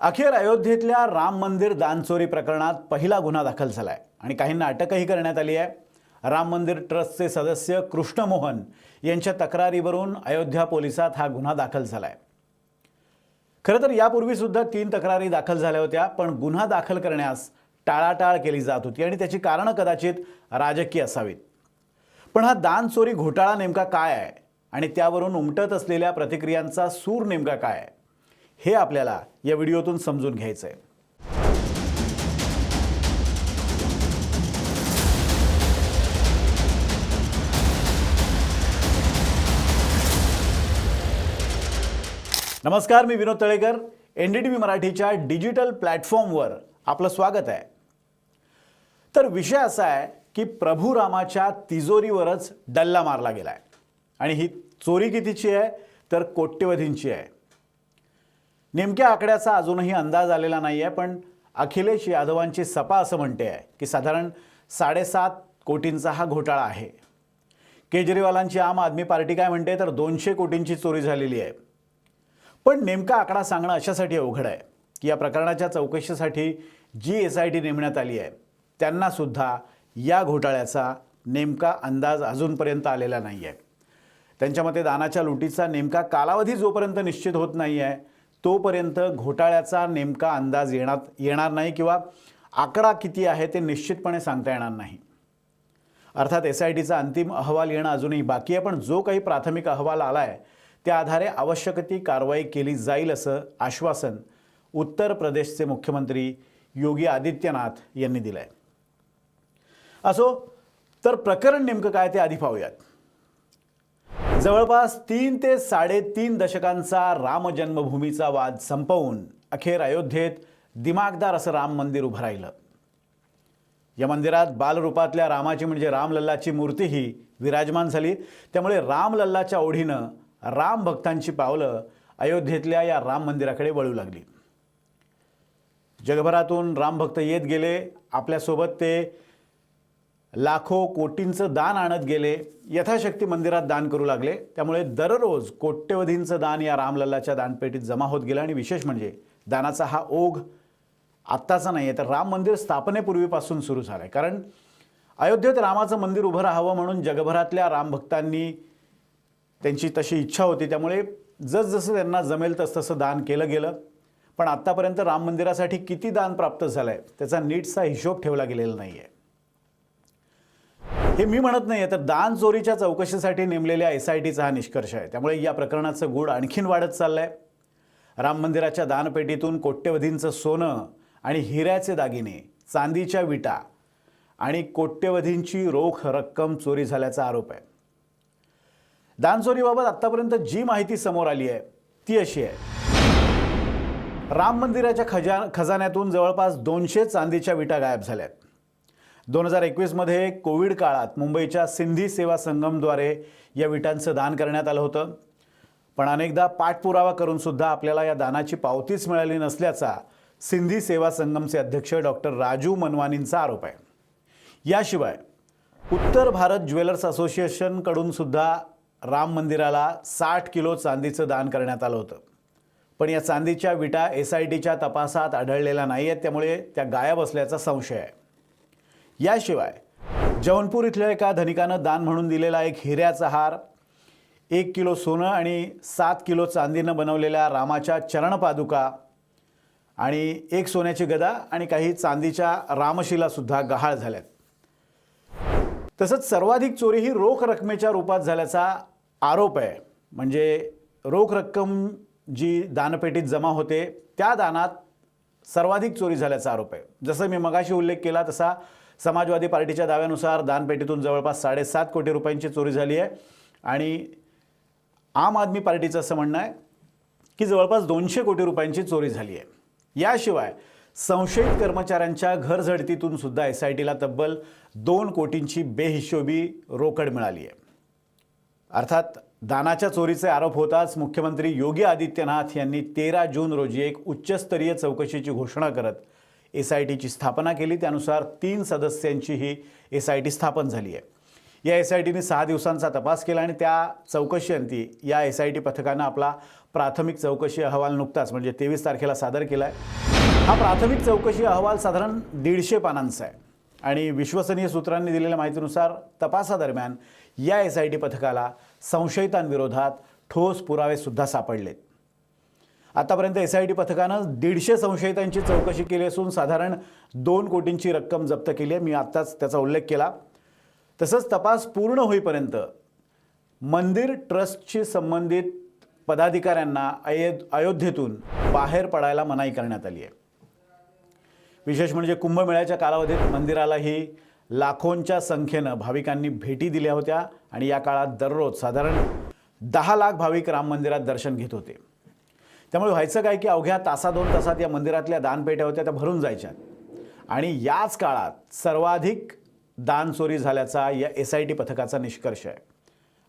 अखेर अयोध्येतल्या राम मंदिर दानचोरी प्रकरणात पहिला गुन्हा दाखल झालाय आणि काहींना अटकही करण्यात आली आहे। राम मंदिर ट्रस्टचे सदस्य कृष्ण मोहन यांच्या तक्रारीवरून अयोध्या पोलिसात हा गुन्हा दाखल झालाय। खरं तर यापूर्वी सुद्धा 3 तक्रारी दाखल झाल्या होत्या, पण गुन्हा दाखल करण्यास टाळाटाळ केली जात होती आणि त्याची कारणं कदाचित राजकीय असावीत। पण हा दानचोरी घोटाळा नेमका काय आहे आणि त्यावरून उमटत असलेल्या प्रतिक्रियांचा सूर नेमका काय आहे हे आपल्याला या व्हिडिओतून समजून घ्यायचं आहे। नमस्कार, मी विनोद तळेकर। एनडीटीव्ही मराठीच्या डिजिटल प्लॅटफॉर्मवर आपलं स्वागत आहे। तर विषय असा आहे की प्रभू रामाच्या तिजोरीवरच डल्ला मारला गेलाय आणि ही चोरी कितीची आहे तर कोट्यवधींची आहे। नेमक्या आकड्याचा अजूनही अंदाज आलेला नाही आहे, पण अखिलेश यादवांची सपा असं म्हणते आहे की साधारण 7.5 कोटींचा हा घोटाळा आहे। केजरीवालांची आम आदमी पार्टी काय म्हणते तर 200 कोटींची चोरी झालेली आहे। पण नेमका आकडा सांगणं अशासाठी अवघड आहे की या प्रकरणाच्या चौकशीसाठी जी SIT नेमण्यात आली आहे त्यांना सुद्धा या घोटाळ्याचा नेमका अंदाज अजूनपर्यंत आलेला नाही आहे। त्यांच्या मते दानाच्या लुटीचा नेमका कालावधी जोपर्यंत निश्चित होत नाही आहे तोपर्यंत घोटाळ्याचा नेमका अंदाज येणार नाही किंवा आकडा किती आहे ते निश्चितपणे सांगता येणार नाही। अर्थात SITचा अंतिम अहवाल येणं अजूनही बाकी आहे, पण जो काही प्राथमिक अहवाल आला आहे त्या आधारे आवश्यक ती कारवाई केली जाईल असं आश्वासन उत्तर प्रदेशचे मुख्यमंत्री योगी आदित्यनाथ यांनी दिलं आहे। असो, तर प्रकरण नेमकं काय ते आधी पाहूयात। जवळपास 3 ते 3.5 दशकांचा राम जन्मभूमीचा वाद संपवून अखेर अयोध्येत दिमागदार असं राम मंदिर उभं राहिलं। या मंदिरात बालरूपातल्या रामाची म्हणजे रामलल्लाची मूर्तीही विराजमान झाली, त्यामुळे रामलल्लाच्या ओढीनं राम भक्तांची पावलं अयोध्येतल्या या राम मंदिराकडे वळू लागली। जगभरातून राम भक्त येत गेले, आपल्यासोबत ते लाखो कोटींचं दान आणत गेले, यथाशक्ती मंदिरात दान करू लागले। त्यामुळे दररोज कोट्यवधींचं दान या रामलल्लाच्या दानपेटीत जमा होत गेलं आणि विशेष म्हणजे दानाचा हा ओघ आत्ताचा नाही आहे तर राम मंदिर स्थापनेपूर्वीपासून सुरू झाला आहे। कारण अयोध्येत रामाचं मंदिर उभं राहावं म्हणून जगभरातल्या राम भक्तांनी त्यांची तशी इच्छा होती, त्यामुळे जसजसं त्यांना जमेल तसतसं दान केलं गेलं। पण आत्तापर्यंत राम मंदिरासाठी किती दान प्राप्त झालं आहे त्याचा नीटसा हिशोब ठेवला गेलेला नाही आहे। हे मी म्हणत नाही आहे, तर दान चोरीच्या चौकशीसाठी नेमलेल्या SITचा हा निष्कर्ष आहे। त्यामुळे या प्रकरणाचं गूढ आणखीन वाढत चाललं आहे। राम मंदिराच्या दानपेटीतून कोट्यवधींचं सोनं आणि हिऱ्याचे दागिने, चांदीच्या विटा आणि कोट्यवधींची रोख रक्कम चोरी झाल्याचा आरोप आहे। दानचोरीबाबत आत्तापर्यंत जी माहिती समोर आली आहे ती अशी आहे। राम मंदिराच्या खजान्यातून जवळपास 200 चांदीच्या विटा गायब झाल्यात। 2021 मध्ये कोविड काळात मुंबईच्या सिंधी सेवा संगमद्वारे या विटांचं दान करण्यात आलं होतं, पण अनेकदा पाठपुरावा करून सुद्धा आपल्याला या दानाची पावतीच मिळाली नसल्याचा सिंधी सेवा संगमचे अध्यक्ष डॉक्टर राजू मनवानींचा आरोप आहे। याशिवाय उत्तर भारत ज्वेलर्स असोसिएशनकडून सुद्धा राम मंदिराला 60 किलो चांदीचं दान करण्यात आलं होतं, पण या चांदीच्या विटा SITच्या तपासात आढळलेल्या नाही आहेत, त्यामुळे त्या गायब असल्याचा संशय आहे। याशिवाय जौनपूर इथल्या एका धनिकानं दान म्हणून दिलेला एक हिऱ्याचा हार, 1 किलो सोनं आणि 7 किलो चांदीनं बनवलेल्या रामाच्या चरणपादुका आणि 1 सोन्याची गदा आणि काही चांदीच्या रामशिला सुद्धा गहाळ झाल्यात। तसंच सर्वाधिक चोरी ही रोख रकमेच्या रूपात झाल्याचा आरोप आहे। म्हणजे रोख रक्कम जी दानपेटीत जमा होते त्या दानात सर्वाधिक चोरी झाल्याचा आरोप आहे। जसं मी मगाशी उल्लेख केला तसा समाजवादी पार्टीच्या दाव्यानुसार दानपेटीतून जवळपास 7.5 कोटी रुपयांची चोरी झाली आहे आणि आम आदमी पार्टीचं असं म्हणणं आहे की जवळपास 200 कोटी रुपयांची चोरी झाली आहे। याशिवाय संशयित कर्मचाऱ्यांच्या घरझडतीतून सुद्धा SITला तब्बल 2 कोटींची बेहिशोबी रोकड मिळाली आहे। अर्थात दानाच्या चोरीचे आरोप होताच मुख्यमंत्री योगी आदित्यनाथ यांनी 13 जून रोजी एक उच्चस्तरीय चौकशीची घोषणा करत SITची स्थापना केली। त्यानुसार 3 सदस्यांची ही SIT स्थापन झाली आहे। या SITने 6 दिवसांचा तपास केला आणि त्या चौकशीअंती या SIT पथकानं आपला प्राथमिक चौकशी अहवाल नुकताच म्हणजे 23 तारखेला सादर केला आहे। हा प्राथमिक चौकशी अहवाल साधारण 150 पानांचा आहे आणि विश्वसनीय सूत्रांनी दिलेल्या माहितीनुसार तपासादरम्यान या SIT पथकाला संशयितांविरोधात ठोस पुरावे सुद्धा सापडलेत। आतापर्यंत SIT पथकानं 150 संशयितांची चौकशी केली असून साधारण 2 कोटींची रक्कम जप्त केली आहे। मी आत्ताच त्याचा उल्लेख केला। तसंच तपास पूर्ण होईपर्यंत मंदिर ट्रस्टशी संबंधित पदाधिकाऱ्यांना अयोध्येतून बाहेर पडायला मनाई करण्यात आली आहे। विशेष म्हणजे कुंभमेळ्याच्या कालावधीत मंदिरालाही लाखोंच्या संख्येनं भाविकांनी भेटी दिल्या होत्या आणि या काळात दररोज साधारण 10 लाख भाविक राम मंदिरात दर्शन घेत होते। त्यामुळे व्हायचं काय की अवघ्या तासा-2 तासात या मंदिरातल्या दानपेट्या होत्या त्या भरून जायच्या आणि याच काळात सर्वाधिक दान चोरी झाल्याचा या SIT पथकाचा निष्कर्ष आहे।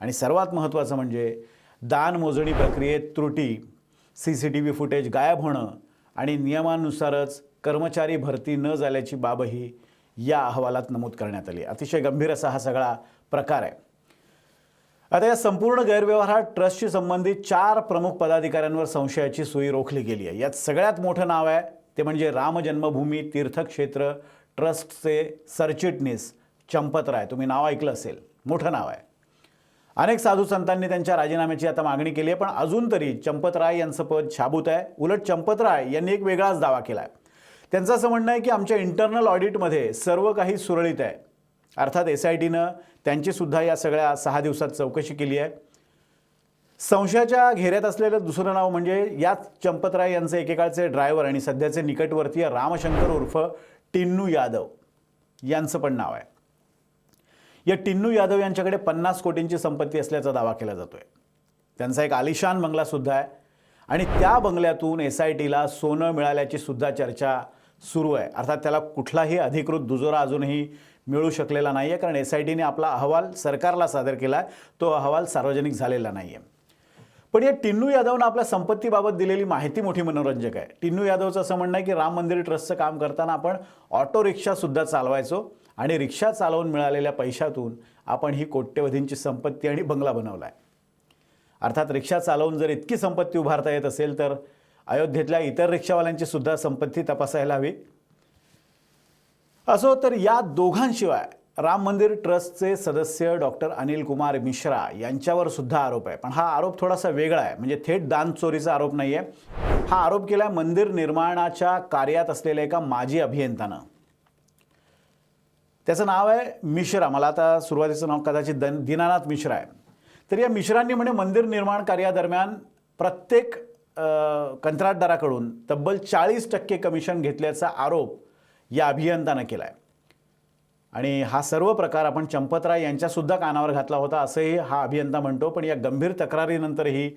आणि सर्वात महत्त्वाचं म्हणजे दान मोजणी प्रक्रियेत त्रुटी, CCTV फुटेज गायब होणं आणि नियमानुसारच कर्मचारी भरती न झाल्याची बाबही या अहवालात नमूद करण्यात आली। अतिशय गंभीर असा हा सगळा प्रकार आहे। आता या संपूर्ण गैरव्यवहारात ट्रस्टशी संबंधित 4 प्रमुख पदाधिकाऱ्यांवर संशयाची सुई रोखली गेली आहे। यात सगळ्यात मोठं नाव आहे ते म्हणजे राम जन्मभूमी तीर्थक्षेत्र ट्रस्टचे सरचिटणीस चंपतराय। तुम्ही नाव ऐकलं असेल, मोठं नाव आहे। अनेक साधू संतांनी त्यांच्या राजीनाम्याची आता मागणी केली आहे, पण अजून तरी चंपतराय यांचं पद शाबूत आहे। उलट चंपतराय यांनी एक वेगळाच दावा केला आहे। त्यांचं असं म्हणणं आहे की आमच्या इंटरनल ऑडिटमध्ये सर्व काही सुरळीत आहे। अर्थात SITनं त्यांची सुद्धा या सगळ्या 6 दिवसात चौकशी केली आहे। संशयाच्या घेऱ्यात असलेलं दुसरं नाव म्हणजे याच चंपतराय यांचे एकेकाळचे ड्रायव्हर आणि सध्याचे निकटवर्तीय रामशंकर उर्फ टिन्नू यादव यांचं पण नाव आहे। या टिन्नू यादव यांच्याकडे 50 कोटींची संपत्ती असल्याचा दावा केला जातोय। त्यांचा एक आलिशान बंगला सुद्धा आहे आणि त्या बंगल्यातून SITला सोनं मिळाल्याची सुद्धा चर्चा सुरू आहे। अर्थात त्याला कुठलाही अधिकृत दुजोरा अजूनही मिळू शकलेला नाही आहे, कारण SITने आपला अहवाल सरकारला सादर केला आहे। तो अहवाल सार्वजनिक झालेला नाही आहे। पण या टिन्नू यादवनं आपल्या संपत्तीबाबत दिलेली माहिती मोठी मनोरंजक आहे। टिन्नू यादवचं असं म्हणणं आहे की राम मंदिर ट्रस्टचं काम करताना आपण ऑटो रिक्षासुद्धा चालवायचो आणि रिक्षा चालवून मिळालेल्या पैशातून आपण ही कोट्यवधींची संपत्ती आणि बंगला बनवला आहे। अर्थात रिक्षा चालवून जर इतकी संपत्ती उभारता येत असेल तर अयोध्येतल्या इतर रिक्षावाल्यांची सुद्धा संपत्ती तपासायला हवी। असो तर या दोघांशिवाय राम मंदिर ट्रस्टचे सदस्य डॉक्टर अनिल कुमार मिश्रा यांच्यावर सुद्धा आरोप आहे। पण हा आरोप थोडासा वेगळा आहे, म्हणजे थेट दान चोरीचा आरोप नाही आहे। हा आरोप केला मंदिर निर्माणाच्या कार्यात असलेल्या एका माजी अभियंत्यानं। त्याचं नाव आहे मिश्रा, मला आता सुरुवातीचं नाव कदाचित दीनानाथ मिश्रा आहे। तर या मिश्रांनी म्हणे मंदिर निर्माण कार्यादरम्यान प्रत्येक कंत्राटदाराकडून तब्बल 40% कमिशन घेतल्याचा आरोप या अभियंत्यानं केला आहे आणि हा सर्व प्रकार आपण चंपतराय यांच्यासुद्धा कानावर घातला होता असंही हा अभियंता म्हणतो। पण या गंभीर तक्रारीनंतरही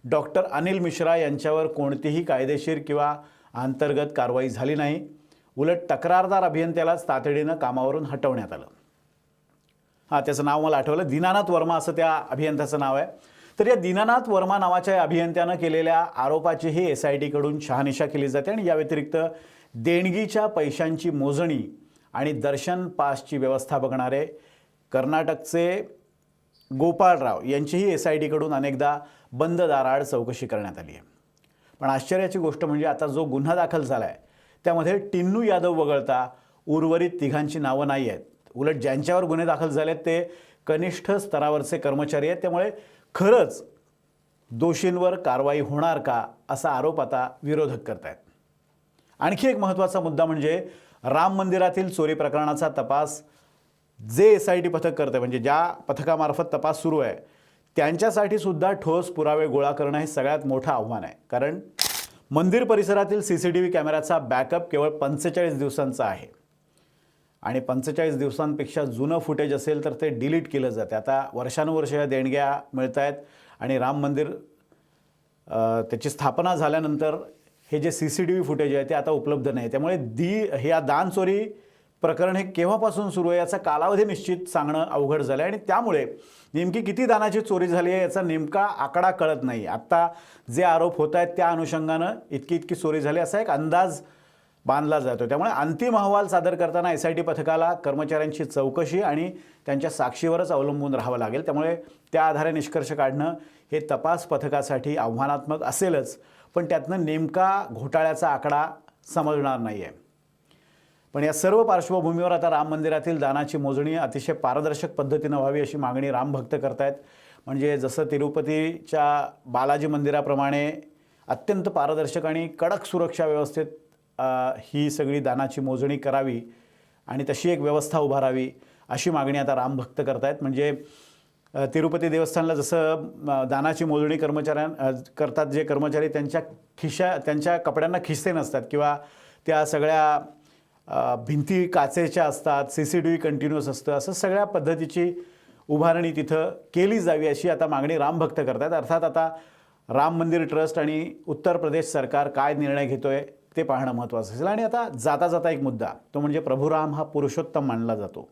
डॉक्टर अनिल मिश्रा यांच्यावर कोणतीही कायदेशीर किंवा अंतर्गत कारवाई झाली नाही। उलट तक्रारदार अभियंत्यालाच तातडीनं कामावरून हटवण्यात आलं। त्याचं नाव मला आठवलं, दीनानाथ वर्मा असं त्या अभियंत्याचं नाव आहे। तर या दीनानाथ वर्मा नावाच्या अभियंत्यानं केलेल्या आरोपाचीही SITकडून शहानिशा केली जाते आणि या व्यतिरिक्त देणगीच्या पैशांची मोजणी आणि दर्शन पासची व्यवस्था बघणारे कर्नाटकचे गोपाळराव यांचीही SITकडून अनेकदा बंद दाराआड चौकशी करण्यात आली आहे। पण आश्चर्याची गोष्ट म्हणजे आता जो गुन्हा दाखल झाला आहे त्यामध्ये टिन्नू यादव वगळता उर्वरित तिघांची नावं नाही आहेत। उलट ज्यांच्यावर गुन्हे दाखल झालेत ते कनिष्ठ स्तरावरचे कर्मचारी आहेत। त्यामुळे खरंच दोषींवर कारवाई होणार का असा आरोप आता विरोधक करतायत। आणखी एक महत्त्वाचा मुद्दा म्हणजे राम मंदिरातील चोरी प्रकरणाचा तपास जे SIT पथक करते, म्हणजे ज्या पथकामार्फत तपास सुरू आहे त्यांच्यासाठी सुद्धा ठोस पुरावे गोळा करणं हे सगळ्यात मोठं आव्हान आहे। कारण मंदिर परिसरातील CCTV कॅमेराचा बॅकअप केवळ 45 दिवसांचा आहे आणि 45 दिवसांपेक्षा जुनं फुटेज असेल तर ते डिलीट केलं जाते। आता वर्षानुवर्ष या देणग्या मिळत आहेत आणि राम मंदिर त्याची स्थापना झाल्यानंतर हे जे CCTV फुटेज आहे ते आता उपलब्ध नाही। त्यामुळे ह्या दान चोरी प्रकरण हे केव्हापासून सुरू आहे याचा कालावधी निश्चित सांगणं अवघड झालं आहे आणि त्यामुळे नेमकी किती दानाची चोरी झाली आहे याचा नेमका आकडा कळत नाही। आत्ता जे आरोप होत आहेत त्या अनुषंगानं इतकी चोरी झाली असा एक अंदाज बांधला जातो. त्यामुळे अंतिम अहवाल सादर करताना SIT पथकाला कर्मचाऱ्यांची चौकशी आणि त्यांच्या साक्षीवरच अवलंबून राहावं लागेल. त्यामुळे त्या आधारे निष्कर्ष काढणं हे तपास पथकासाठी आव्हानात्मक असेलच, पण त्यातनं नेमका घोटाळ्याचा आकडा समजणार नाही आहे. पण या सर्व पार्श्वभूमीवर आता राम मंदिरातील दानाची मोजणी अतिशय पारदर्शक पद्धतीनं व्हावी अशी मागणी रामभक्त करतायत. म्हणजे जसं तिरुपतीच्या बालाजी मंदिराप्रमाणे अत्यंत पारदर्शक आणि कडक सुरक्षा व्यवस्थेत ही सगळी दानाची मोजणी करावी आणि तशी एक व्यवस्था उभारावी अशी मागणी आता रामभक्त करतायत. म्हणजे तिरुपती देवस्थानला जसं दानाची मोजणी करतात जे कर्मचारी त्यांच्या कपड्यांना खिसे नसतात किंवा त्या सगळ्या भिंती काचेच्या असतात, CCTV कंटिन्युअस असतं, असं सगळ्या पद्धतीची उभारणी तिथं केली जावी अशी आता मागणी रामभक्त करतात. अर्थात आता राम मंदिर ट्रस्ट आणि उत्तर प्रदेश सरकार काय निर्णय घेतोय ते पाहणं महत्त्वाचं असेल. आणि आता जाता जाता एक मुद्दा, तो म्हणजे प्रभू राम हा पुरुषोत्तम मानला जातो.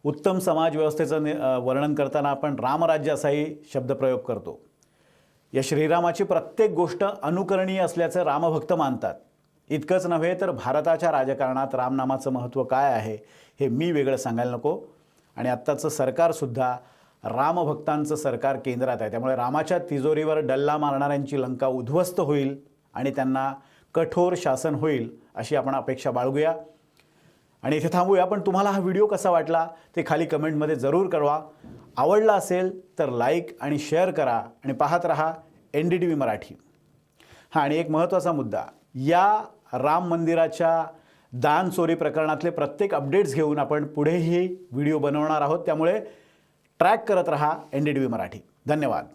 उत्तम समाज व्यवस्थेचं वर्णन करताना आपण रामराज्य असाही शब्दप्रयोग करतो. या श्रीरामाची प्रत्येक गोष्ट अनुकरणीय असल्याचं रामभक्त मानतात. इतकंच नव्हे तर भारताच्या राजकारणात रामनामाचं महत्त्व काय आहे हे मी वेगळं सांगायला नको. आणि आत्ताचं सरकारसुद्धा रामभक्तांचं सरकार केंद्रात आहे. त्यामुळे रामाच्या तिजोरीवर डल्ला मारणाऱ्यांची लंका उद्ध्वस्त होईल आणि त्यांना कठोर शासन होईल अशी आपण अपेक्षा बाळगूया. आणि इथे थांबूया. पण तुम्हाला हा व्हिडिओ कसा वाटला ते खाली कमेंटमध्ये जरूर कळवा. आवडला असेल तर लाईक आणि शेअर करा आणि पाहत रहा NDTV मराठी. आणि एक महत्त्वाचा मुद्दा, या राम मंदिराच्या दान चोरी प्रकरणातले प्रत्येक अपडेट्स घेऊन आपण पुढेही व्हिडिओ बनवणार आहोत. त्यामुळे ट्रॅक करत रहा NDTV मराठी. धन्यवाद.